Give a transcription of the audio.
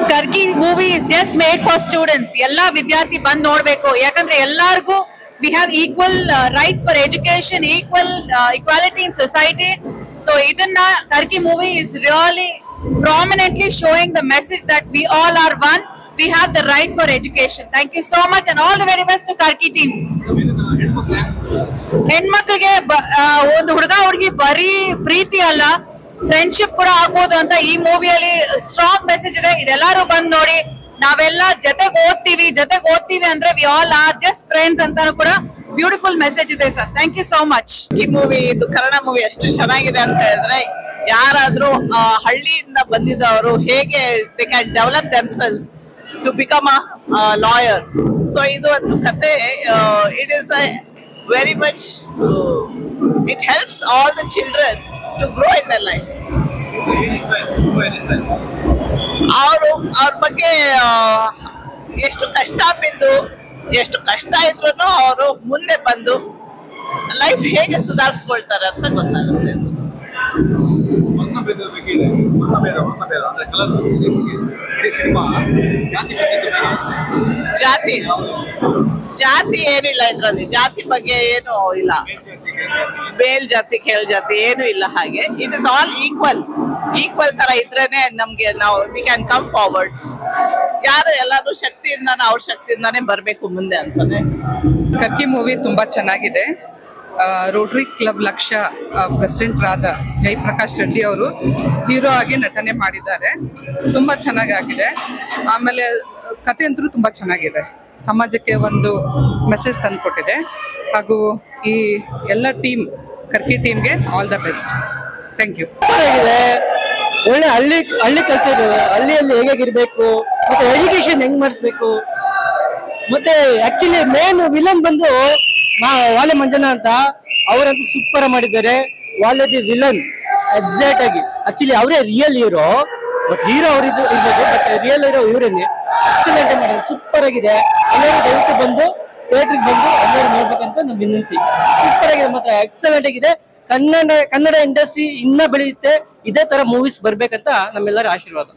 Karki movie is just made for students. Ella vidyarthi band nodbeku. Yakandre ellargu we have equal rights for education, equality in society. So idanna Karki movie is really prominently showing the message that we all are one. We have the right for education. Thank you so much and all the very best to Karki team. ಹೆಣ್ಮಕ್ಳಿಗೆ ಒಂದು ಹುಡುಗ ಹುಡುಗಿ ಬರೀ ಪ್ರೀತಿ ಅಲ್ಲ, friendship ಕೂಡ ಆಗ್ಬೋದು ಅಂತ ಈ ಮೂವಿಯಲ್ಲಿ ಸ್ಟ್ರಾಂಗ್ ಮೆಸೇಜ್ ಇದೆ. ಇದೆಲ್ಲರೂ ಬಂದ್ ನೋಡಿ. ನಾವೆಲ್ಲ ಜೊತೆಗೆ ಓದ್ತೀವಿ ಅಂದ್ರೆ we all are just friends ಅಂತಾನು ಕೂಡ ಬ್ಯೂಟಿಫುಲ್ ಮೆಸೇಜ್ ಇದೆ sir. Thank you so much. ಈ ಮೂವಿ, ಇದು ಕನ್ನಡ ಮೂವಿ ಅಷ್ಟು ಚೆನ್ನಾಗಿದೆ ಅಂತ ಹೇಳಿದ್ರೆ, ಯಾರಾದ್ರೂ ಹಳ್ಳಿಯಿಂದ ಬಂದಿದ್ದವರು ಹೇಗೆ they can develop themselves to become a lawyer. So ಇದು ಒಂದು ಕತೆ. It is very much it helps all the children to grow in their life. ಅವ್ರ ಬಗ್ಗೆ ಎಷ್ಟು ಕಷ್ಟ ಬಿದ್ದು ಎಷ್ಟು ಕಷ್ಟ ಇದ್ರು ಅವರು ಮುಂದೆ ಬಂದು ಲೈಫ್ ಹೇಗೆ ಸುಧಾರಿಸ್ಕೊಳ್ತಾರೆ ಅಂತ ಗೊತ್ತಾಗುತ್ತೆ. ಜಾತಿ ಏನಿಲ್ಲ ಇದ್ರಲ್ಲಿ, ಜಾತಿ ಬಗ್ಗೆ ಏನು ಇಲ್ಲ, ಮೇಲ್ ಜಾತಿ ಕೀಳ್ ಜಾತಿ ಏನು ಇಲ್ಲ. ಹಾಗೆ ಇಟ್ ಇಸ್ ಆಲ್ ಈಕ್ವಲ್ ತರ ಇದ್ರೇನೆ ನಮ್ಗೆ ನಾವು ವಿ ಕ್ಯಾನ್ ಕಮ್ ಫಾರ್ವರ್ಡ್. ಯಾರು ಎಲ್ಲಾರು ಶಕ್ತಿಯಿಂದಾನೆ ಅವ್ರ ಶಕ್ತಿಯಿಂದಾನೆ ಬರ್ಬೇಕು ಮುಂದೆ ಅಂತಾನೆ. ಕರ್ಕಿ ಮೂವಿ ತುಂಬಾ ಚೆನ್ನಾಗಿದೆ. ರೋಟರಿ ಕ್ಲಬ್ ಲಕ್ಷ ಪ್ರೆಸಿಡೆಂಟ್ ರಾದ ಜಯಪ್ರಕಾಶ್ ರೆಡ್ಡಿ ಅವರು ಹೀರೋ ಆಗಿ ನಟನೆ ಮಾಡಿದ್ದಾರೆ. ತುಂಬಾ ಚೆನ್ನಾಗಿದೆ. ಆಮೇಲೆ ಕತೆ ಅಂತೂ ತುಂಬಾ ಚೆನ್ನಾಗಿದೆ. ಸಮಾಜಕ್ಕೆ ಒಂದು ಮೆಸೇಜ್ ತಂದು ಕೊಟ್ಟಿದೆ. ಹಾಗೂ ಈ ಎಲ್ಲ ಟೀಮ್, ಕರ್ಕಿ ಟೀಮ್ಗೆ all the best. Thank you. ಒಳ್ಳೆ ಹಳ್ಳಿ ಕಲ್ಚರ್, ಹಳ್ಳಿಯಲ್ಲಿ ಹೇಗಿರ್ಬೇಕು ಮತ್ತೆ ಎಜುಕೇಶನ್ ಹೆಂಗ್ ಮಾಡಿಸ್ಬೇಕು. ಮತ್ತೆ ಆಕ್ಚುಲಿ ಮೇನ್ ವಿಲನ್ ಬಂದು ವಾಲೆ ಮಂಜನ ಅಂತ, ಅವರಂತೂ ಸೂಪರ್ ಮಾಡಿದ್ದಾರೆ. ವಾಲೆ ದಿ ವಿಲನ್ ಎಕ್ಸಾಕ್ಟ್ ಆಗಿ. ಆಕ್ಚುಲಿ ಅವರೇ ರಿಯಲ್ ಹೀರೋ, ಬಟ್ ಹೀರೋ ಅವ್ರಿದ್ದು ಇರ್ಬೇಕು, ಬಟ್ ರಿಯಲ್ ಹೀರೋ ಇವರೇನೆ. ಎಕ್ಸಲೆಂಟ್ ಮಾಡಿದ್ದಾರೆ, ಸೂಪರ್ ಆಗಿದೆ. ಎಲ್ಲರೂ ದಯವಿಟ್ಟು ಬಂದು ಥಿಯೇಟ್ರಿಗೆ ಬಂದು ಎಲ್ಲರೂ ನೋಡ್ಬೇಕಂತ ನಮ್ಮ ವಿನಂತಿ. ಸೂಪರ್ ಆಗಿದೆ ಮಾತ್ರ, ಎಕ್ಸಲೆಂಟ್ ಆಗಿದೆ. ಕನ್ನಡ ಇಂಡಸ್ಟ್ರಿ ಇನ್ನ ಬೆಳೆಯುತ್ತೆ. ಇದೇ ತರ ಮೂವೀಸ್ ಬರ್ಬೇಕಂತ ನಮ್ಮೆಲ್ಲರ ಆಶೀರ್ವಾದ.